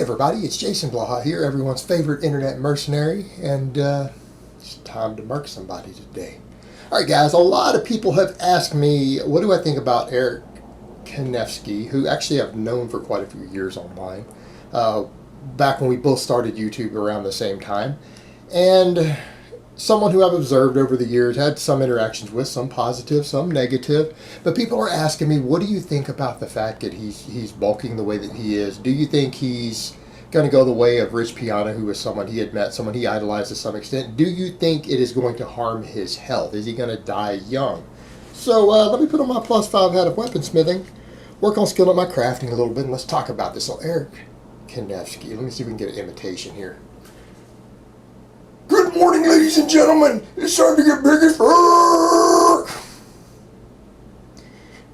everybody, it's Jason Blaha here, everyone's favorite internet mercenary, and it's time to murk somebody today. Alright guys, a lot of people have asked me, what do I think about Eric Kanevsky, who actually I've known for quite a few years online, back when we both started YouTube around the same time, and someone who I've observed over the years, had some interactions with, some positive, some negative, but people are asking me, what do you think about the fact that he's bulking the way that he is? Do you think he's going to go the way of Rich Piana, who was someone he had met, someone he idolized to some extent? Do you think it is going to harm his health? Is he going to die young? So let me put on my +5 hat of weaponsmithing, work on skilling up my crafting a little bit, and let's talk about this. So Eric Kanevsky, let me see if we can get an imitation here. Good morning, ladies and gentlemen. It's time to get big as fuck.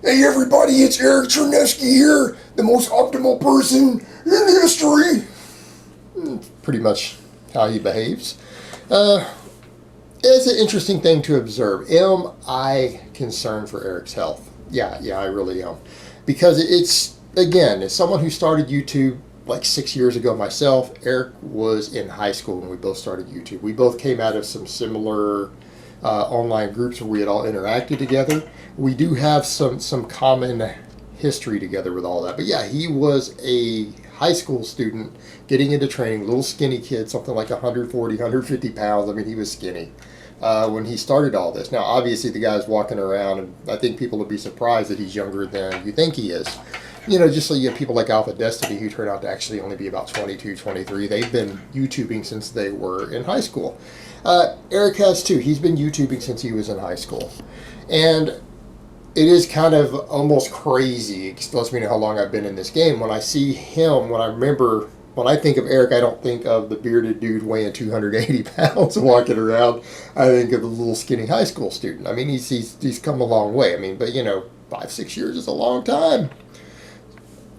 Hey, everybody, it's Eric Kanevsky here, the most optimal person in history. Pretty much how he behaves. It's an interesting thing to observe. Am I concerned for Eric's health? Yeah, I really am. Because it's, again, as someone who started YouTube like 6 years ago myself, Eric was in high school when we both started YouTube. We both came out of some similar online groups where we had all interacted together. We do have some common history together with all that. But yeah, he was a high school student getting into training, little skinny kid, something like 140, 150 pounds. I mean, he was skinny when he started all this. Now, obviously, the guy's walking around, and I think people would be surprised that he's younger than you think he is. You know, just so you have people like Alpha Destiny who turn out to actually only be about 22, 23. They've been YouTubing since they were in high school. Eric has too. He's been YouTubing since he was in high school. And it is kind of almost crazy. It lets me know how long I've been in this game. When I see him, when I think of Eric, I don't think of the bearded dude weighing 280 pounds walking around. I think of the little skinny high school student. I mean, he's come a long way. I mean, but you know, 5-6 years is a long time.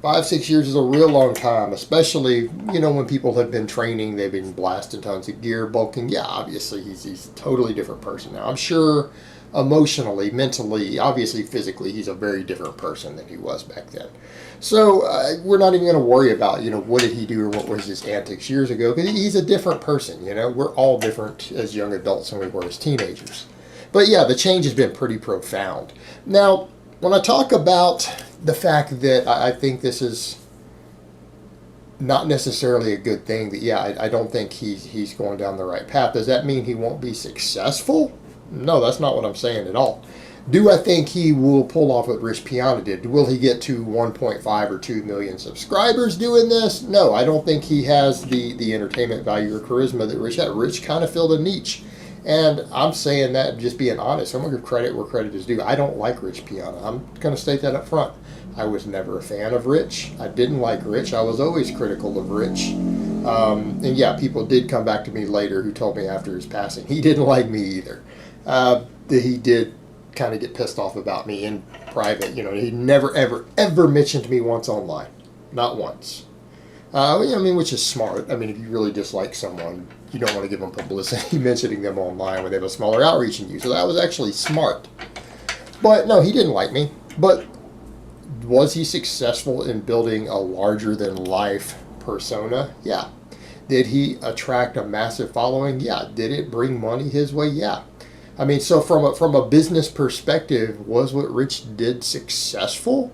5-6 years is a real long time, especially, you know, when people have been training, they've been blasting tons of gear, bulking. Yeah, obviously, he's a totally different person now. I'm sure emotionally, mentally, obviously, physically, he's a very different person than he was back then. So we're not even going to worry about, you know, what did he do or what was his antics years ago, because he's a different person, you know. We're all different as young adults than we were as teenagers. But yeah, the change has been pretty profound. Now, when I talk about the fact that I think this is not necessarily a good thing, that yeah, I don't think he's going down the right path. Does that mean he won't be successful? No, that's not what I'm saying at all. Do I think he will pull off what Rich Piana did? Will he get to 1.5 or 2 million subscribers doing this? No, I don't think he has the entertainment value or charisma that Rich had. Rich kind of filled a niche. And I'm saying that just being honest. I'm going to give credit where credit is due. I don't like Rich Piana. I'm going to state that up front. I was never a fan of Rich. I didn't like Rich. I was always critical of Rich. And yeah, people did come back to me later who told me after his passing he didn't like me either. That he did kind of get pissed off about me in private. You know, he never, ever mentioned me once online. Not once. I mean, which is smart. I mean, if you really dislike someone, you don't want to give them publicity mentioning them online when they have a smaller outreach than you. So that was actually smart. But no, he didn't like me. But was he successful in building a larger-than-life persona? Yeah. Did he attract a massive following? Yeah. Did it bring money his way? Yeah. I mean, so from a business perspective, was what Rich did successful?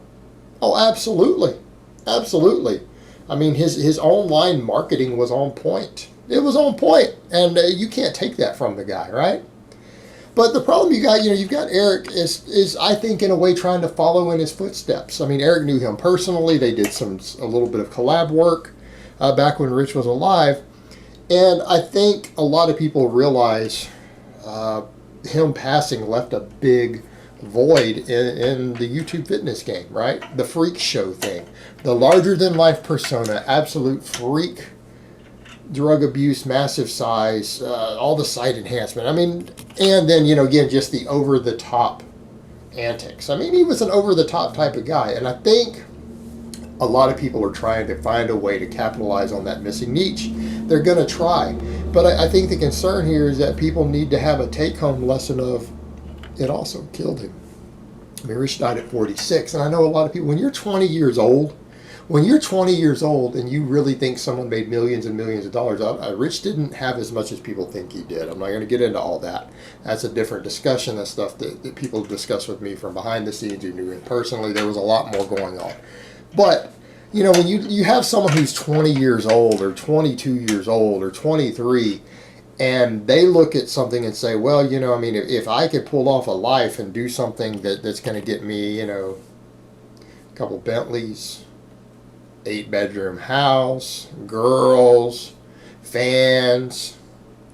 Oh, absolutely. Absolutely. I mean, his online marketing was on point. It was on point, and you can't take that from the guy, right? But the problem you've got Eric is I think in a way trying to follow in his footsteps. I mean, Eric knew him personally. They did a little bit of collab work back when Rich was alive, and I think a lot of people realize him passing left a big void in the YouTube fitness game, right? The freak show thing, the larger-than-life persona, absolute freak. Drug abuse, massive size, all the site enhancement. I mean, and then, you know, again, just the over-the-top antics. I mean, he was an over-the-top type of guy. And I think a lot of people are trying to find a way to capitalize on that missing niche. They're going to try. But I think the concern here is that people need to have a take-home lesson of it also killed him. I mean, Rich died at 46. And I know a lot of people, when you're 20 years old, when you're 20 years old and you really think someone made millions and millions of dollars, Rich didn't have as much as people think he did. I'm not going to get into all that. That's a different discussion. That's stuff that people discuss with me from behind the scenes who knew him personally. There was a lot more going on. But, you know, when you have someone who's 20 years old or 22 years old or 23, and they look at something and say, well, you know, I mean, if I could pull off a life and do something that's going to get me, you know, a couple Bentleys, 8-bedroom house, girls, fans,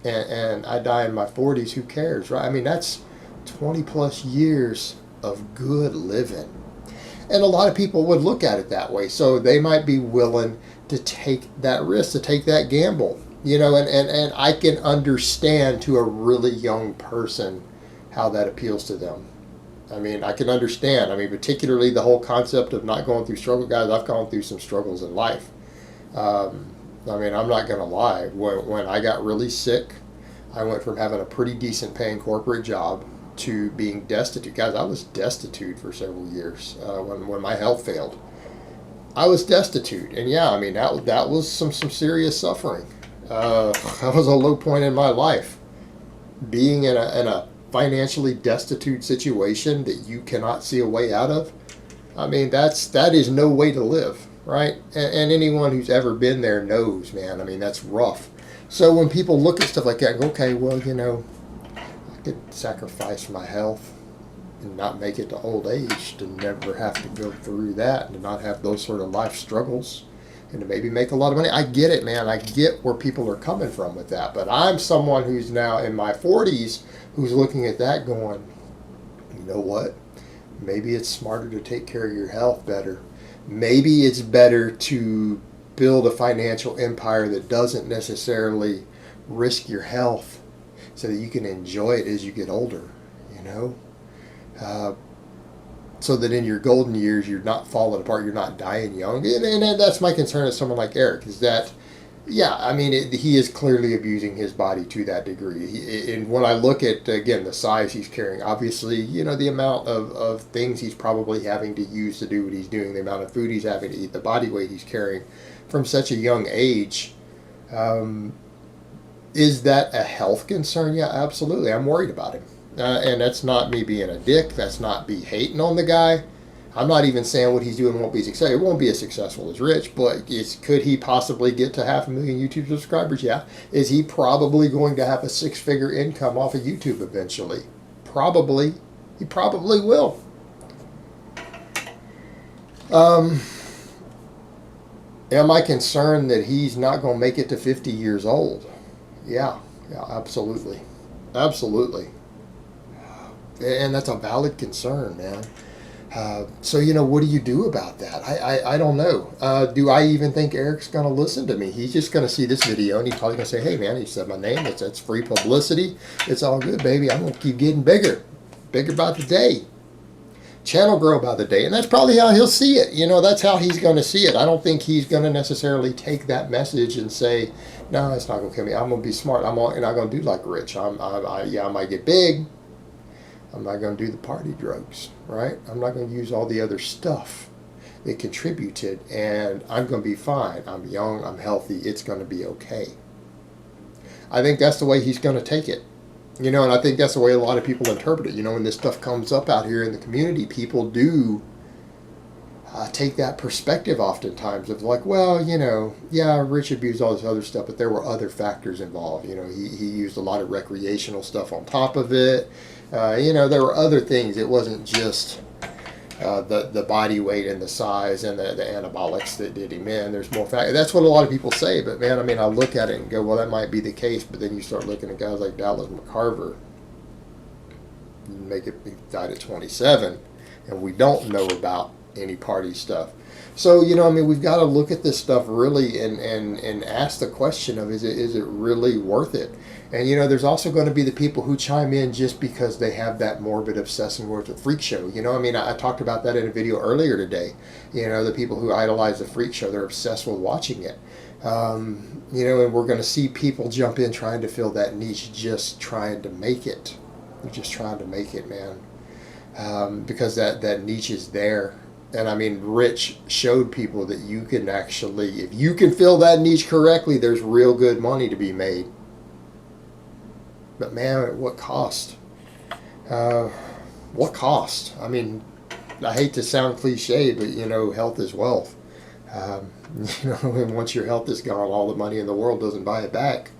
and I die in my 40s, who cares, right? I mean, that's 20 plus years of good living. And a lot of people would look at it that way. So they might be willing to take that risk, to take that gamble. You know, and I can understand to a really young person how that appeals to them. I mean, I can understand. I mean, particularly the whole concept of not going through struggle. Guys, I've gone through some struggles in life. I mean, I'm not going to lie. When I got really sick, I went from having a pretty decent paying corporate job to being destitute. Guys, I was destitute for several years when my health failed. I was destitute. And yeah, I mean, that was some serious suffering. That was a low point in my life. Being in a financially destitute situation that you cannot see a way out of, I mean, that is no way to live, right? And anyone who's ever been there knows, man. I mean, that's rough. So when people look at stuff like that and go, okay, well, you know, I could sacrifice my health and not make it to old age to never have to go through that and to not have those sort of life struggles and to maybe make a lot of money. I get it, man. I get where people are coming from with that. But I'm someone who's now in my 40s who's looking at that going, you know what? Maybe it's smarter to take care of your health better. Maybe it's better to build a financial empire that doesn't necessarily risk your health so that you can enjoy it as you get older, you know? So that in your golden years, you're not falling apart, you're not dying young. And that's my concern as someone like Eric, is that, yeah, I mean, he is clearly abusing his body to that degree. And when I look at, again, the size he's carrying, obviously, you know, the amount of things he's probably having to use to do what he's doing, the amount of food he's having to eat, the body weight he's carrying from such a young age, is that a health concern? Yeah, absolutely. I'm worried about him. And that's not me being a dick. That's not me hating on the guy. I'm not even saying what he's doing won't be successful. It won't be as successful as Rich, but could he possibly get to 500,000 YouTube subscribers? Yeah. Is he probably going to have a 6-figure income off of YouTube eventually? Probably. He probably will. Am I concerned that he's not going to make it to 50 years old? Yeah, absolutely. Absolutely. And that's a valid concern, man. So, you know, what do you do about that? I don't know. Do I even think Eric's going to listen to me? He's just going to see this video and he's probably going to say, hey, man, he said my name. It's free publicity. It's all good, baby. I'm going to keep getting bigger. Bigger by the day. Channel grow by the day. And that's probably how he'll see it. You know, that's how he's going to see it. I don't think he's going to necessarily take that message and say, no, it's not going to kill me. I'm going to be smart. I'm not going to do like Rich. I might get big. I'm not going to do the party drugs, right? I'm not going to use all the other stuff that contributed, and I'm going to be fine. I'm young, I'm healthy, it's going to be okay. I think that's the way he's going to take it. You know, and I think that's the way a lot of people interpret it. You know, when this stuff comes up out here in the community, people do take that perspective oftentimes of like, well, you know, yeah, Rich abused all this other stuff, but there were other factors involved. You know, he used a lot of recreational stuff on top of it. You know, there were other things. It wasn't just the body weight and the size and the anabolics that did him in. There's more factors. That's what a lot of people say. But, man, I mean, I look at it and go, well, that might be the case. But then you start looking at guys like Dallas McCarver. He died at 27. And we don't know about any party stuff. So, you know, I mean, we've got to look at this stuff really and ask the question of, is it really worth it? And, you know, there's also going to be the people who chime in just because they have that morbid obsession with the freak show. You know, I mean, I talked about that in a video earlier today. You know, the people who idolize the freak show, they're obsessed with watching it. You know, and we're going to see people jump in trying to fill that niche, just trying to make it. They're just trying to make it, man. Because that niche is there. And I mean, Rich showed people that you can actually, if you can fill that niche correctly, there's real good money to be made. But man, at what cost? Uh, what cost? I mean, I hate to sound cliche, but you know, health is wealth. Um, you know, and once your health is gone, all the money in the world doesn't buy it back.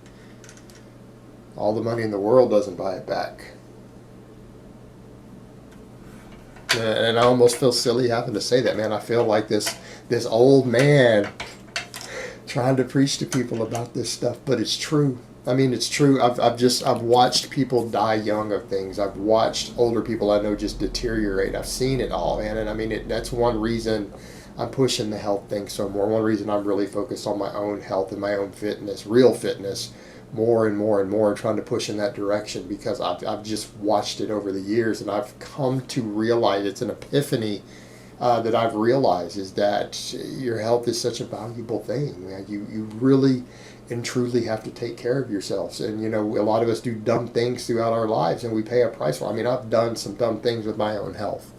All the money in the world doesn't buy it back. And I almost feel silly having to say that, man. I feel like this old man trying to preach to people about this stuff, but it's true. I mean, it's true. I've watched people die young of things. I've watched older people I know just deteriorate. I've seen it all, man. And I mean, that's one reason I'm pushing the health thing so more. One reason I'm really focused on my own health and my own fitness, real fitness, more and more and more, trying to push in that direction, because I've just watched it over the years, and I've come to realize, it's an epiphany that I've realized, is that your health is such a valuable thing, man. You really and truly have to take care of yourselves. And you know, a lot of us do dumb things throughout our lives, and we pay a price for it. I mean, I've done some dumb things with my own health,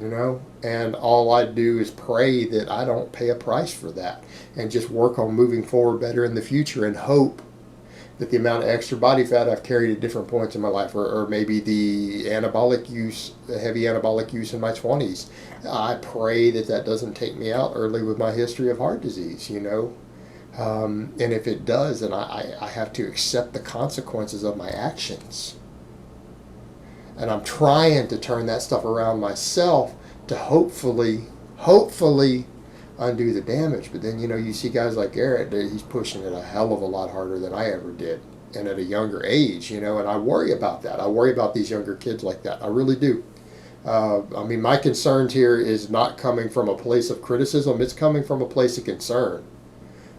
you know, and all I do is pray that I don't pay a price for that, and just work on moving forward better in the future, and hope that the amount of extra body fat I've carried at different points in my life, or maybe the anabolic use, the heavy anabolic use in my 20s, I pray that that doesn't take me out early with my history of heart disease, you know. And if it does, then I have to accept the consequences of my actions. And I'm trying to turn that stuff around myself to hopefully undo the damage. But then, you know, you see guys like Garrett, he's pushing it a hell of a lot harder than I ever did, and at a younger age, you know, and I worry about that. I worry about these younger kids like that. I really do. I mean, my concerns here is not coming from a place of criticism. It's coming from a place of concern.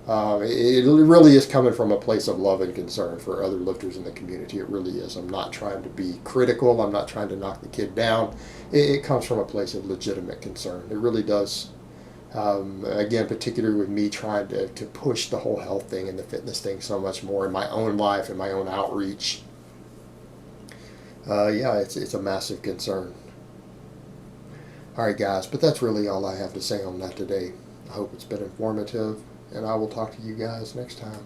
It really is coming from a place of love and concern for other lifters in the community. It really is. I'm not trying to be critical. I'm not trying to knock the kid down. It comes from a place of legitimate concern. It really does. Again, particularly with me trying to push the whole health thing and the fitness thing so much more in my own life and my own outreach. Yeah, it's a massive concern. All right, guys, but that's really all I have to say on that today. I hope it's been informative, and I will talk to you guys next time.